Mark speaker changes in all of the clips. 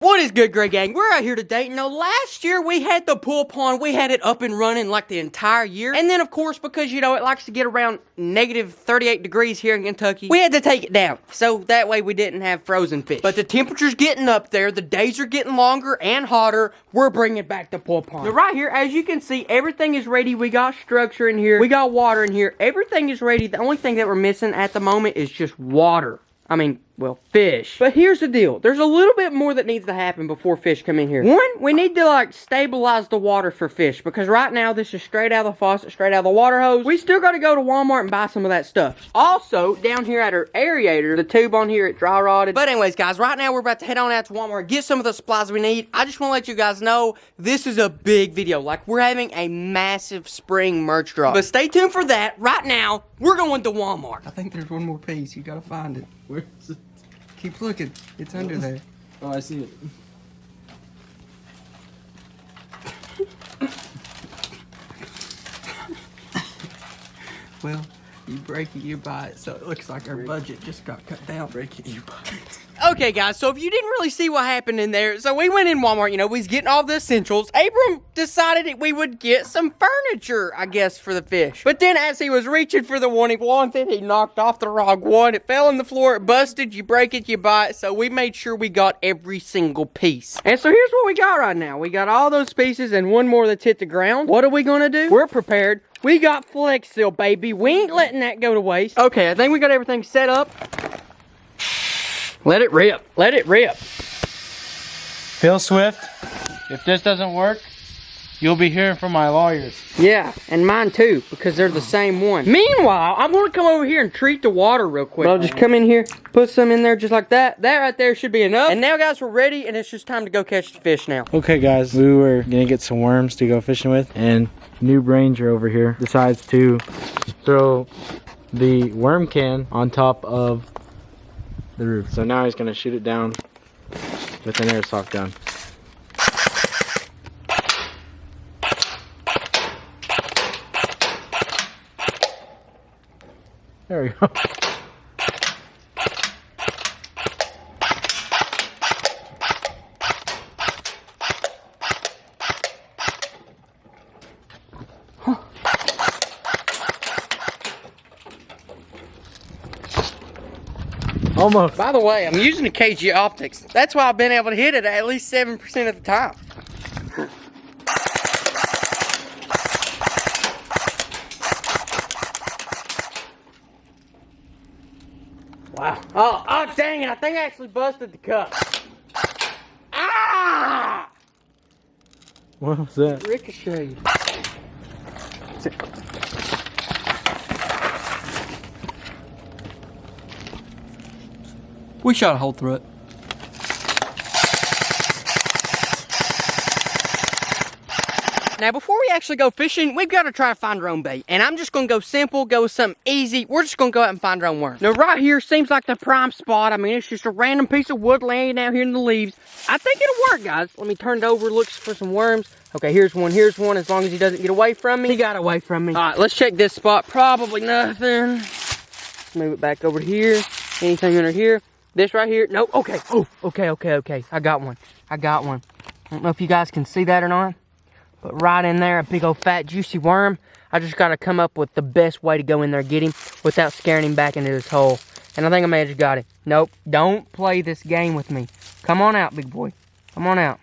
Speaker 1: What is good, Grey Gang? We're out here today. You know, last year we had the pool pond. We had it up and running like the entire year. And then, of course, because, you know, it likes to get around negative 38 degrees here in Kentucky, we had to take it down. So that way we didn't have frozen fish. But the temperature's getting up there. The days are getting longer and hotter. We're bringing back the pool pond. Now, right here, as you can see, everything is ready. We got structure in here. We got water in here. Everything is ready. The only thing that we're missing at the moment is just water. I mean, well, fish. But here's the deal. There's a little bit more that needs to happen before fish come in here. One, we need to, like, stabilize the water for fish. Because right now, this is straight out of the faucet, straight out of the water hose. We still got to go to Walmart and buy some of that stuff. Also, down here at our aerator, the tube on here, it dry rotted. But anyways, guys, right now, we're about to head on out to Walmart, get some of the supplies we need. I just want to let you guys know, this is a big video. Like, we're having a massive spring merch drop. But stay tuned for that. Right now, we're going to Walmart.
Speaker 2: I think there's one more piece. You got to find it. Where is it? Keep looking. It's under there.
Speaker 3: Oh, I see it.
Speaker 2: Well, you break it, you buy it. So it looks like our budget just got cut down.
Speaker 3: Break it, you buy it.
Speaker 1: Okay, guys, so if you didn't really see what happened in there, so we went in Walmart, you know, we was getting all the essentials. Abram decided that we would get some furniture, I guess, for the fish. But then as he was reaching for the one he wanted, he knocked off the wrong one. It fell on the floor, it busted, you break it, you buy it. So we made sure we got every single piece. And so here's what we got right now. We got all those pieces and one more that's hit the ground. What are we gonna do? We're prepared. We got Flex Seal, baby. We ain't letting that go to waste. Okay, I think we got everything set up. Let it rip. Let it rip.
Speaker 3: Phil Swift, if this doesn't work, you'll be hearing from my lawyers.
Speaker 1: Yeah, and mine too, because they're the same one. Meanwhile, I'm going to come over here and treat the water real quick. I'll just come in here, put some in there just like that. That right there should be enough. And now, guys, we're ready, and it's just time to go catch the fish now.
Speaker 3: Okay, guys, we were going to get some worms to go fishing with, and Noob Ranger over here decides to throw the worm can on top of the roof. So now he's going to shoot it down with an airsoft gun. There we go. Almost.
Speaker 1: By the way, I'm using a KG optics. That's why I've been able to hit it at least 7% of the time. Wow. Oh, dang it. I think I actually busted the cup. Ah!
Speaker 3: What was that?
Speaker 1: Ricochet.
Speaker 2: We shot a hole through it.
Speaker 1: Now, before we actually go fishing, we've got to try to find our own bait. And I'm just going to go simple, go with something easy. We're just going to go out and find our own worm. Now, right here seems like the prime spot. I mean, it's just a random piece of wood laying out here in the leaves. I think it'll work, guys. Let me turn it over, look for some worms. Okay, here's one, as long as he doesn't get away from me.
Speaker 2: He got away from me.
Speaker 1: All right, let's check this spot. Probably nothing. Move it back over here. Anything under here? This right here? Nope. Okay. Oh, okay. I got one. I don't know if you guys can see that or not. But right in there, a big old fat juicy worm. I just got to come up with the best way to go in there and get him without scaring him back into this hole. And I think I may have just got it. Nope. Don't play this game with me. Come on out, big boy. Come on out.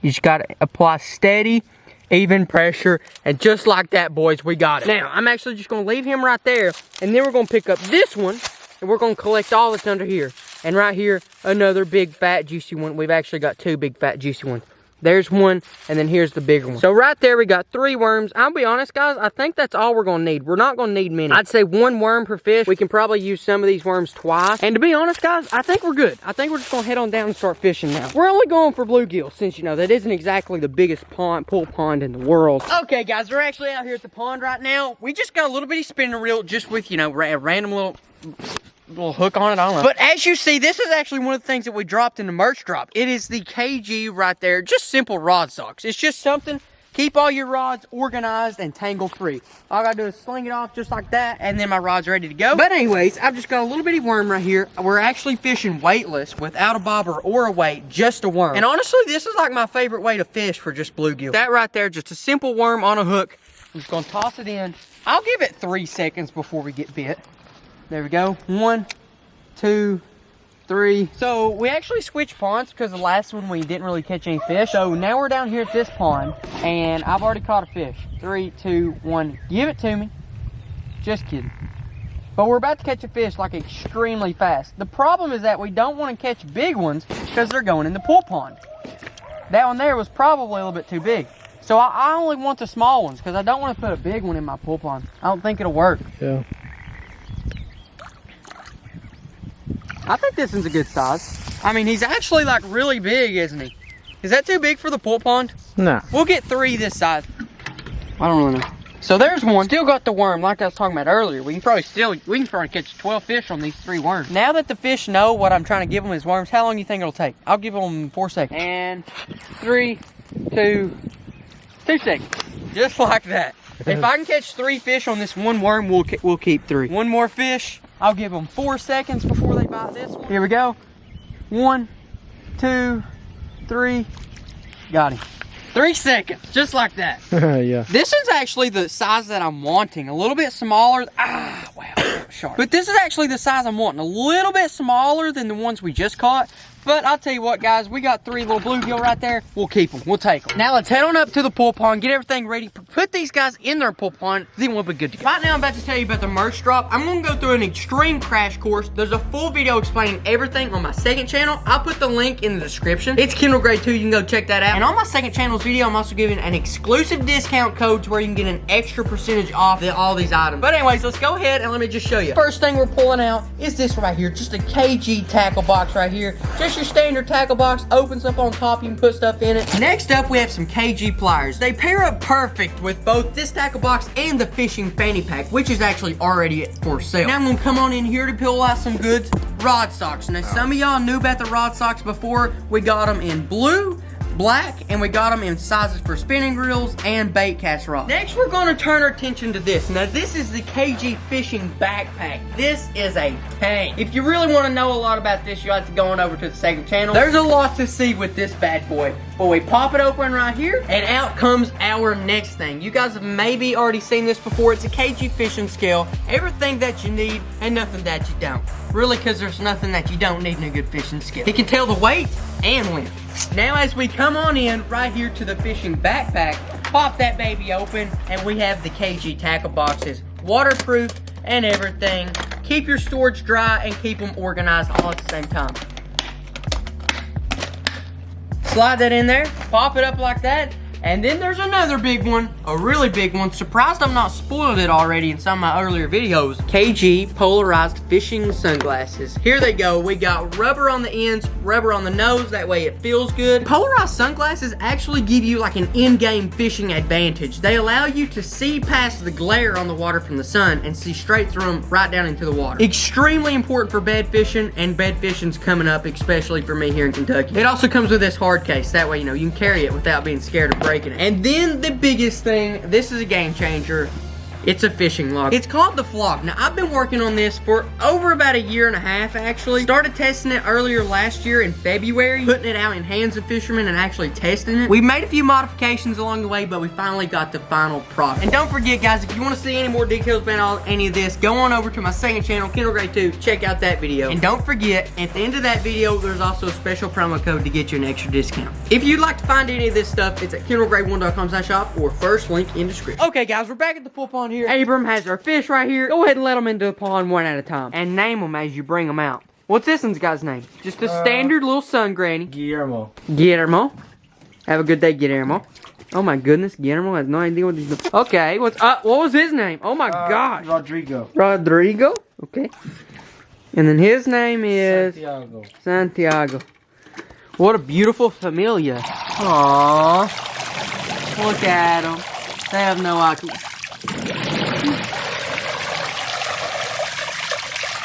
Speaker 1: You just got to apply steady, even pressure. And just like that, boys, we got it. Now, I'm actually just going to leave him right there. And then we're going to pick up this one. And we're going to collect all that's under here. And right here, another big, fat, juicy one. We've actually got two big, fat, juicy ones. There's one, and then here's the bigger one. So right there, we got 3 worms. I'll be honest, guys, I think that's all we're going to need. We're not going to need many. I'd say 1 worm per fish. We can probably use some of these worms twice. And to be honest, guys, I think we're good. I think we're just going to head on down and start fishing now. We're only going for bluegill, since, you know, that isn't exactly the biggest pool pond in the world. Okay, guys, we're actually out here at the pond right now. We just got a little bitty spinning reel just with, you know, a random little hook on it, I don't know. But as you see, this is actually one of the things that we dropped in the merch drop. It is the KG right there, just simple rod socks. It's just something Keep all your rods organized and tangle free. All I gotta do is sling it off just like that, and then my rod's ready to go. But anyways, I've just got a little bitty worm right here. We're actually fishing weightless without a bobber or a weight, just a worm. And honestly, this is like my favorite way to fish for just bluegill. That right there, just a simple worm on a hook. I'm just gonna toss it in. I'll give it 3 seconds before we get bit. There we go. 1, 2, 3. So we actually switched ponds because the last one we didn't really catch any fish. So now we're down here at this pond and I've already caught a fish. 3, 2, 1. Give it to me. Just kidding. But we're about to catch a fish like extremely fast. The problem is that we don't want to catch big ones because they're going in the pool pond. That one there was probably a little bit too big. So I only want the small ones because I don't want to put a big one in my pool pond. I don't think it'll work.
Speaker 3: Yeah.
Speaker 1: I think this one's a good size. I mean, he's actually like really big, isn't he? Is that too big for the pool pond?
Speaker 3: No.
Speaker 1: We'll get 3 this size. I don't really know. So there's one. Still got the worm like I was talking about earlier. We can probably catch 12 fish on these 3 worms. Now that the fish know what I'm trying to give them is worms, how long do you think it'll take? I'll give them 4 seconds. And 3, 2 seconds. Just like that. If I can catch 3 fish on this one worm, we'll keep 3. One more fish. I'll give them 4 seconds before they bite this one. Here we go. 1, 2, 3. Got him. 3 seconds. Just like that.
Speaker 3: Yeah.
Speaker 1: This is actually the size that I'm wanting. A little bit smaller. Ah, wow. Sharp. But this is actually the size I'm wanting. A little bit smaller than the ones we just caught. But I'll tell you what, guys, we got 3 little bluegill right there. We'll keep them. We'll take them. Now let's head on up to the pool pond, get everything ready, put these guys in their pool pond, then we'll be good to go. Right now, I'm about to tell you about the merch drop. I'm going to go through an extreme crash course. There's a full video explaining everything on my second channel. I'll put the link in the description. It's Kendall Grade 2. You can go check that out. And on my second channel's video, I'm also giving an exclusive discount code to where you can get an extra percentage off all these items. But anyways, let's go ahead and let me just show you. First thing we're pulling out is this right here. Just a KG tackle box right here. Just your standard tackle box, opens up on top, you can put stuff in it. Next up, we have some KG pliers. They pair up perfect with both this tackle box and the fishing fanny pack, which is actually already for sale. Now I'm gonna come on in here to pull out some goods. Rod socks. Now some of y'all knew about the rod socks before. We got them in blue, black, and we got them in sizes for spinning reels and bait cast rods. Next, we're going to turn our attention to this. Now, this is the KG fishing backpack. This is a tank. If you really want to know a lot about this, you'll have to go on over to the second channel. There's a lot to see with this bad boy. But we pop it open right here, and out comes our next thing. You guys have maybe already seen this before. It's a KG fishing scale. Everything that you need and nothing that you don't. Really, because there's nothing that you don't need in a good fishing scale. It can tell the weight and length. Now, as we come on in right here to the fishing backpack, pop that baby open, and we have the KG tackle boxes. Waterproof and everything. Keep your storage dry and keep them organized all at the same time. Slide that in there, pop it up like that, and then there's another big one, a really big one. Surprised I'm not spoiled it already in some of my earlier videos. KG polarized fishing sunglasses. Here they go. We got rubber on the ends, rubber on the nose, that way it feels good. Polarized sunglasses actually give you like an in-game fishing advantage. They allow you to see past the glare on the water from the sun and see straight through them right down into the water. Extremely important for bed fishing, and bed fishing's coming up, especially for me here in Kentucky. It also comes with this hard case. That way, you know, you can carry it without being scared of breaking it. And then the biggest thing, this is a game changer. It's a fishing log. It's called the Flock. Now, I've been working on this for over about 1.5 years, actually. Started testing it earlier last year in February, putting it out in hands of fishermen and actually testing it. We made a few modifications along the way, but we finally got the final product. And don't forget, guys, if you want to see any more details about any of this, go on over to my second channel, Kendall Grade 2. Check out that video. And don't forget, at the end of that video, there's also a special promo code to get you an extra discount. If you'd like to find any of this stuff, it's at kendallgrade1.com/shop or first link in description. Okay, guys, we're back at the pool pond here. Abram has our fish right here. Go ahead and let them into the pond one at a time. And name them as you bring them out. What's this one's guy's name? Just a standard little sun granny.
Speaker 3: Guillermo.
Speaker 1: Guillermo. Have a good day, Guillermo. Oh my goodness, Guillermo has no idea what he's doing. Okay, what was his name? Oh my gosh.
Speaker 3: Rodrigo.
Speaker 1: Rodrigo? Okay. And then his name is...
Speaker 3: Santiago.
Speaker 1: Santiago. What a beautiful familia. Aww. Look at them. They have no IQ.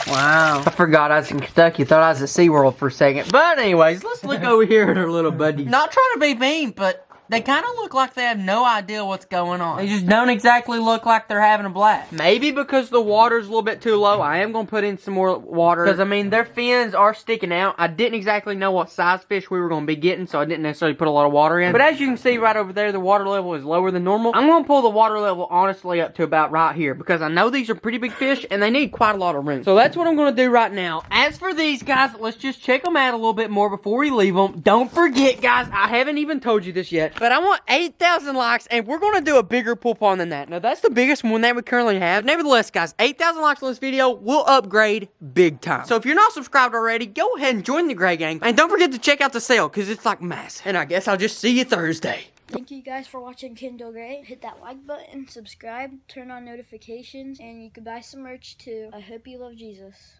Speaker 1: Wow. I forgot I was in Kentucky. Thought I was at SeaWorld for a second. But anyways, let's look over here at our little buddy. Not trying to be mean, but They kind of look like they have no idea what's going on. They just don't exactly look like they're having a blast. Maybe because the water's a little bit too low, I am going to put in some more water. Because, I mean, their fins are sticking out. I didn't exactly know what size fish we were going to be getting, so I didn't necessarily put a lot of water in. But as you can see right over there, the water level is lower than normal. I'm going to pull the water level, honestly, up to about right here. Because I know these are pretty big fish, and they need quite a lot of room. So that's what I'm going to do right now. As for these guys, let's just check them out a little bit more before we leave them. Don't forget, guys, I haven't even told you this yet, but I want 8,000 likes, and we're going to do a bigger pool pond than that. Now, that's the biggest one that we currently have. Nevertheless, guys, 8,000 likes on this video will upgrade big time. So if you're not subscribed already, go ahead and join the Gray Gang, and don't forget to check out the sale, because it's like massive. And I guess I'll just see you Thursday.
Speaker 4: Thank you guys for watching Kendall Gray. Hit that like button, subscribe, turn on notifications, and you can buy some merch too. I hope you love Jesus.